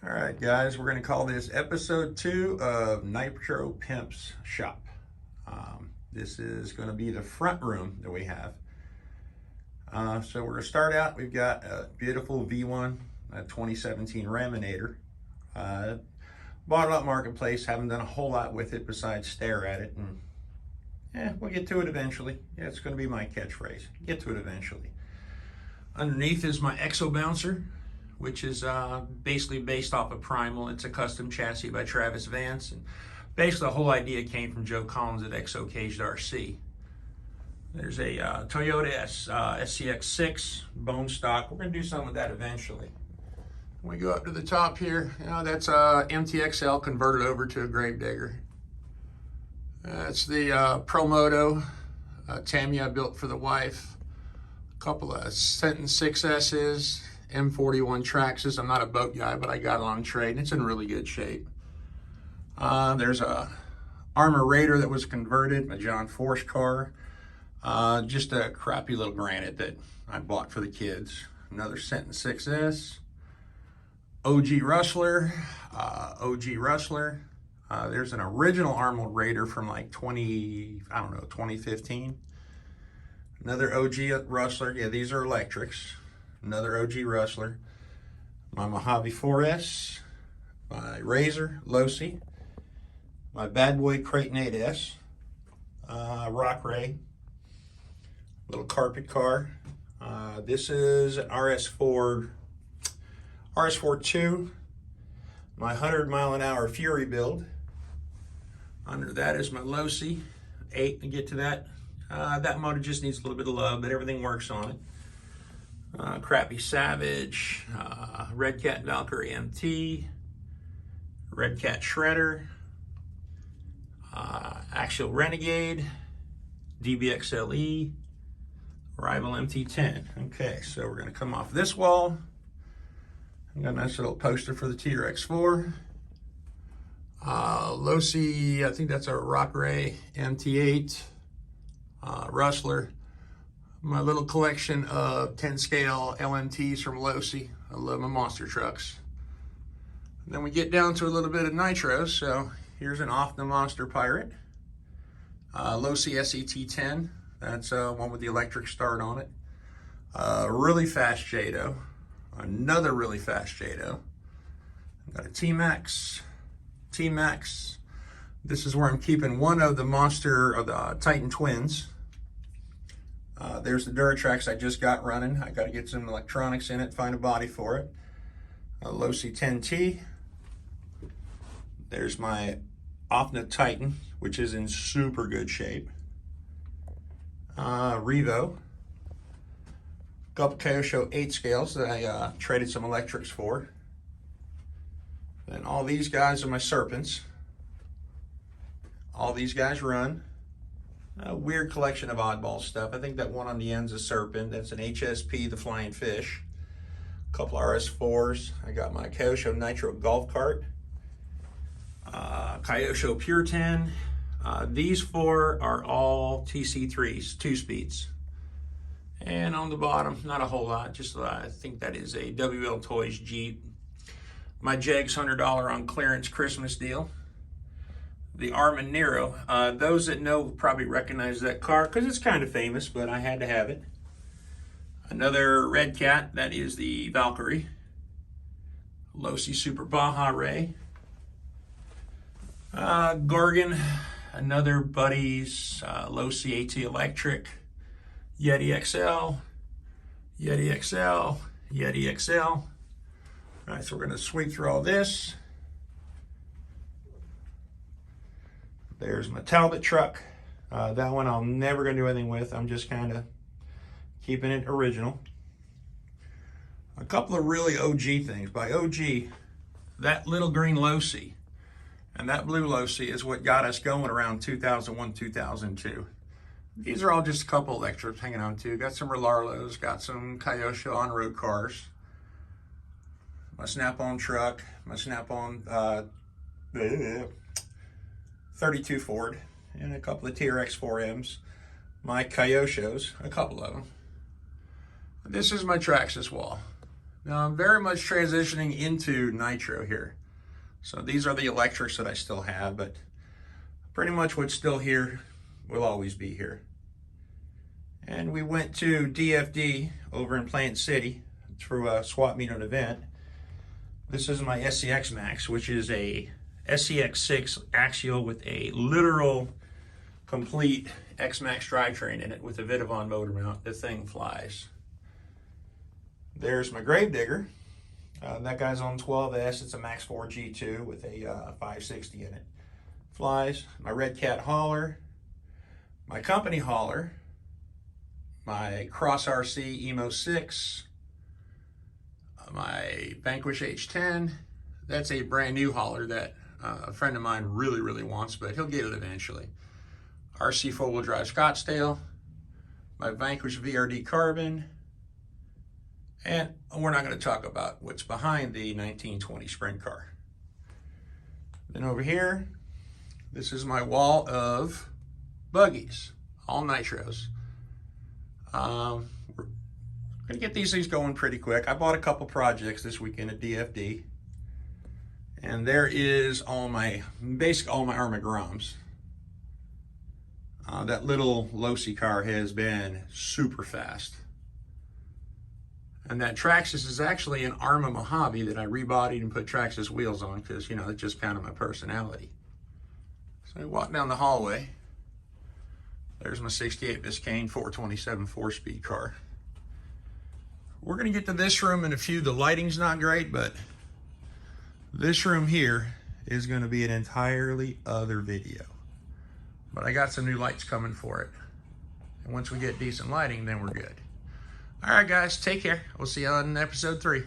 All right, guys, we're going to call this episode 2 of Nitropimps Shop. This is going to be the front room that we have. So we're going to start out. We've got a beautiful V1 2017 Raminator. Bought it up Marketplace. Haven't done a whole lot with it besides stare at it. And we'll get to it eventually. Yeah, it's going to be my catchphrase. Get to it eventually. Underneath is my Exo Bouncer, which is basically based off of Primal. It's a custom chassis by Travis Vance. And basically the whole idea came from Joe Collins at Exo Caged RC. There's a Toyota SCX6 bone stock. We're gonna do something with that eventually. When we go up to the top here, that's a MTXL converted over to a Gravedigger. That's the Promoto Tamiya I built for the wife. A couple of Senton 6S's. M41 Traxxas. I'm not a boat guy, but I got it on trade, and it's in really good shape. There's a Armor Raider that was converted, a John Force car. Just a crappy little Granite that I bought for the kids. Another Senton 6S. OG Rustler. There's an original Armor Raider from like 2015. Another OG Rustler. Yeah, these are electrics. Another OG Rustler, my Mojave 4S, my Razor Losi, my Bad Boy Creighton 8S, Rock Ray, little carpet car. This is an RS4 2, my 100-mile-an-hour Fury build. Under that is my Losi 8. To get to that, that motor just needs a little bit of love, but everything works on it. Crappy Savage, Red Cat Valkyrie MT, Red Cat Shredder, Axial Renegade, DBXLE, Rival MT10. Okay, so we're going to come off this wall. I got a nice little poster for the TRX4. Losi, I think that's a Rock Ray MT8, Rustler. My little collection of 10 scale LMTs from Losi. I love my monster trucks. And then we get down to a little bit of Nitro. So here's an off the Monster Pirate. Losi SET10. That's one with the electric start on it. Really fast Jado. Another really fast Jado. I've got a T-Max. This is where I'm keeping one of the Monster of the Titan Twins. There's the Duratrax I just got running. I got to get some electronics in it, find a body for it. Losi 10T. There's my Offna Titan, which is in super good shape. Revo. A couple Kyosho 8 scales that I traded some electrics for. Then all these guys are my Serpents. All these guys run. A weird collection of oddball stuff. I think that one on the end's a Serpent. That's an HSP, the Flying Fish. A couple RS4s. I got my Kyosho Nitro Golf Cart. Kyosho Pure 10. These 4 are all TC3s, 2-speeds. And on the bottom, not a whole lot. Just I think that is a WL Toys Jeep. My Jegs $100 on clearance Christmas deal. The Armin Nero. Those that know probably recognize that car because it's kind of famous, but I had to have it. Another Red Cat, that is the Valkyrie. Losi Super Baja Ray. Gorgon, another Buddies, Losi AT Electric. Yeti XL, Yeti XL, Yeti XL. All right, so we're going to sweep through all this. There's my Talbot truck. That one I'm never going to do anything with. I'm just kind of keeping it original. A couple of really OG things. By OG, that little green Losi and that blue Losi is what got us going around 2001, 2002. These are all just a couple electrics hanging on to. Got some Relarlos, got some Kyosho on-road cars. My Snap-on truck, my Snap-on 32 Ford, and a couple of TRX 4Ms. My Kyoshos, a couple of them. This is my Traxxas wall. Now I'm very much transitioning into Nitro here. So these are the electrics that I still have, but pretty much what's still here will always be here. And we went to DFD over in Plant City through a swap meet and event. This is my SCX Max, which is a SCX6 axial with a literal complete X-Max drivetrain in it with a Vidavon motor mount. The thing flies. There's my Gravedigger. That guy's on 12S. It's a Max 4 G2 with a 560 in it. Flies. My Red Cat hauler. My company hauler. My Cross RC Emo 6. My Vanquish H10. That's a brand new hauler that a friend of mine really wants, but he'll get it eventually. RC 4-wheel drive Scottsdale. My Vanquish VRD Carbon. And we're not going to talk about what's behind the 1920 sprint car. Then over here, this is my wall of buggies, all Nitros. We're going to get these things going pretty quick. I bought a couple projects this weekend at DFD. And there is all my Armagroms. That little Losi car has been super fast. And that Traxxas is actually an Arma Mojave that I rebodied and put Traxxas wheels on because, you know, it's just kind of my personality. So I walk down the hallway. There's my 68 Biscayne 427 4-speed car. We're going to get to this room in a few. The lighting's not great, but this room here is going to be an entirely other video. But I got some new lights coming for it. And once we get decent lighting, then we're good. All right, guys, take care. We'll see you on episode 3.